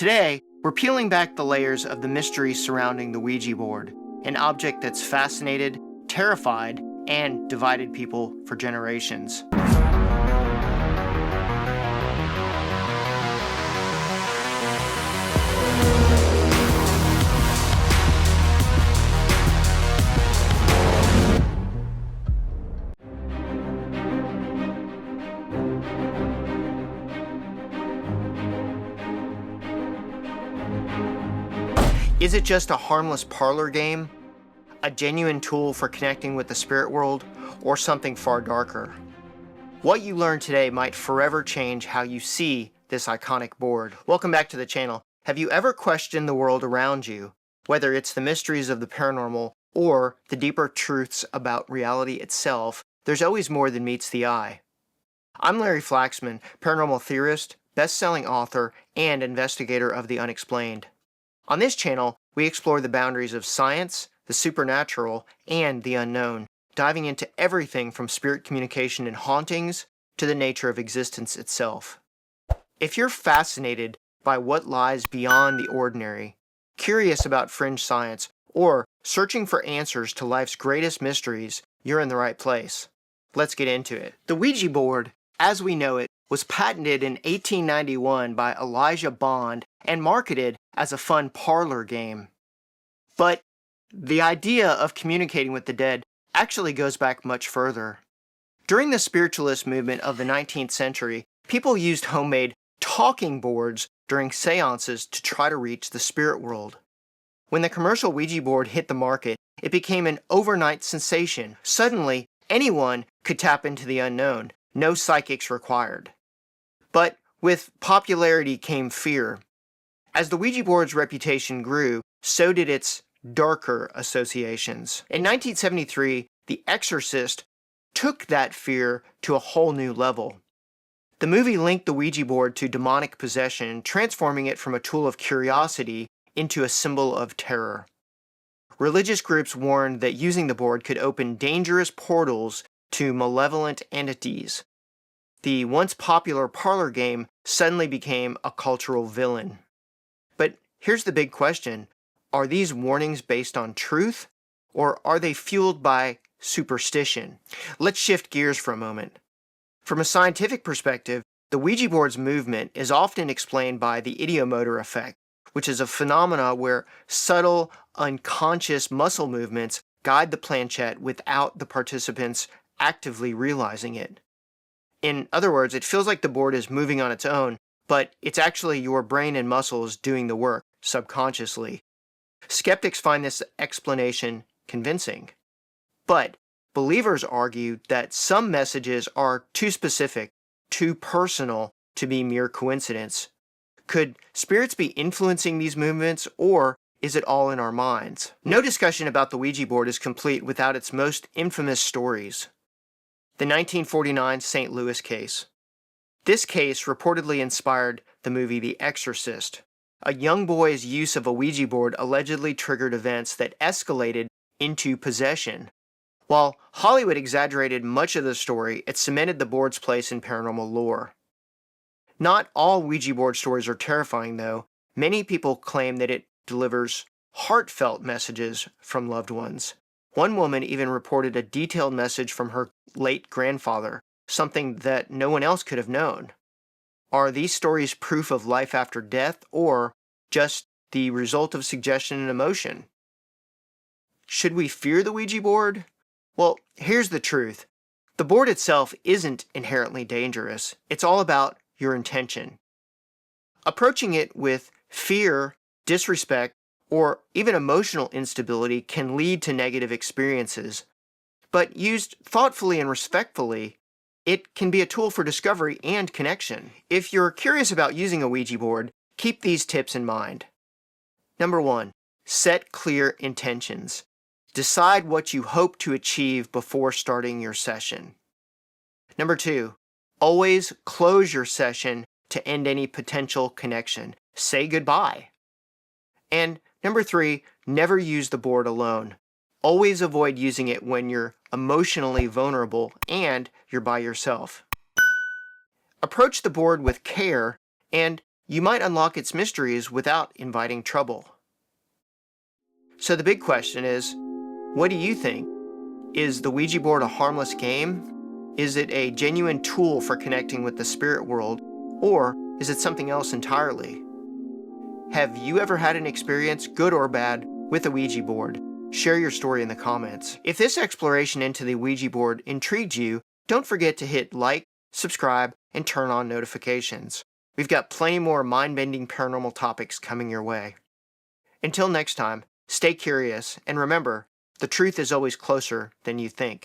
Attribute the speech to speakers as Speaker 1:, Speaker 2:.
Speaker 1: Today, we're peeling back the layers of the mystery surrounding the Ouija board, an object that's fascinated, terrified, and divided people for generations. Is it just a harmless parlor game, a genuine tool for connecting with the spirit world, or something far darker? What you learn today might forever change how you see this iconic board. Welcome back to the channel. Have you ever questioned the world around you, whether it's the mysteries of the paranormal or the deeper truths about reality itself? There's always more than meets the eye. I'm LarryFlaxman, paranormal theorist, best-selling author, and investigator of the unexplained. On this channel, we explore the boundaries of science, the supernatural, and the unknown, diving into everything from spirit communication and hauntings to the nature of existence itself. If you're fascinated by what lies beyond the ordinary, curious about fringe science, or searching for answers to life's greatest mysteries, you're in the right place. Let's get into it. The Ouija board, as we know it, was patented in 1891 by Elijah Bond and marketed as a fun parlor game. But the idea of communicating with the dead actually goes back much further. During the Spiritualist movement of the 19th century, people used homemade talking boards during seances to try to reach the spirit world. When the commercial Ouija board hit the market, it became an overnight sensation. Suddenly, anyone could tap into the unknown, no psychics required. But with popularity came fear. As the Ouija board's reputation grew, so did its darker associations. In 1973, The Exorcist took that fear to a whole new level. The movie linked the Ouija board to demonic possession, transforming it from a tool of curiosity into a symbol of terror. Religious groups warned that using the board could open dangerous portals to malevolent entities. The once popular parlor game suddenly became a cultural villain. But here's the big question. Are these warnings based on truth, or are they fueled by superstition? Let's shift gears for a moment. From a scientific perspective, the Ouija board's movement is often explained by the ideomotor effect, which is a phenomena where subtle, unconscious muscle movements guide the planchette without the participants actively realizing it. In other words, it feels like the board is moving on its own, but it's actually your brain and muscles doing the work subconsciously. Skeptics find this explanation convincing. But believers argue that some messages are too specific, too personal to be mere coincidence. Could spirits be influencing these movements, or is it all in our minds? No discussion about the Ouija board is complete without its most infamous stories. The 1949 St. Louis case. This case reportedly inspired the movie The Exorcist. A young boy's use of a Ouija board allegedly triggered events that escalated into possession. While Hollywood exaggerated much of the story, it cemented the board's place in paranormal lore. Not all Ouija board stories are terrifying, though. Many people claim that it delivers heartfelt messages from loved ones. One woman even reported a detailed message from her late grandfather, something that no one else could have known. Are these stories proof of life after death, or just the result of suggestion and emotion? Should we fear the Ouija board? Well, here's the truth. The board itself isn't inherently dangerous. It's all about your intention. Approaching it with fear, disrespect, or even emotional instability can lead to negative experiences. But used thoughtfully and respectfully, it can be a tool for discovery and connection. If you're curious about using a Ouija board, keep these tips in mind. Number 1, set clear intentions. Decide what you hope to achieve before starting your session. Number 2, always close your session to end any potential connection. Say goodbye. And number 3, never use the board alone. Always avoid using it when you're emotionally vulnerable and you're by yourself. Approach the board with care and you might unlock its mysteries without inviting trouble. So the big question is, what do you think? Is the Ouija board a harmless game? Is it a genuine tool for connecting with the spirit world? Or is it something else entirely? Have you ever had an experience, good or bad, with a Ouija board? Share your story in the comments. If this exploration into the Ouija board intrigued you, don't forget to hit like, subscribe, and turn on notifications. We've got plenty more mind-bending paranormal topics coming your way. Until next time, stay curious, and remember, the truth is always closer than you think.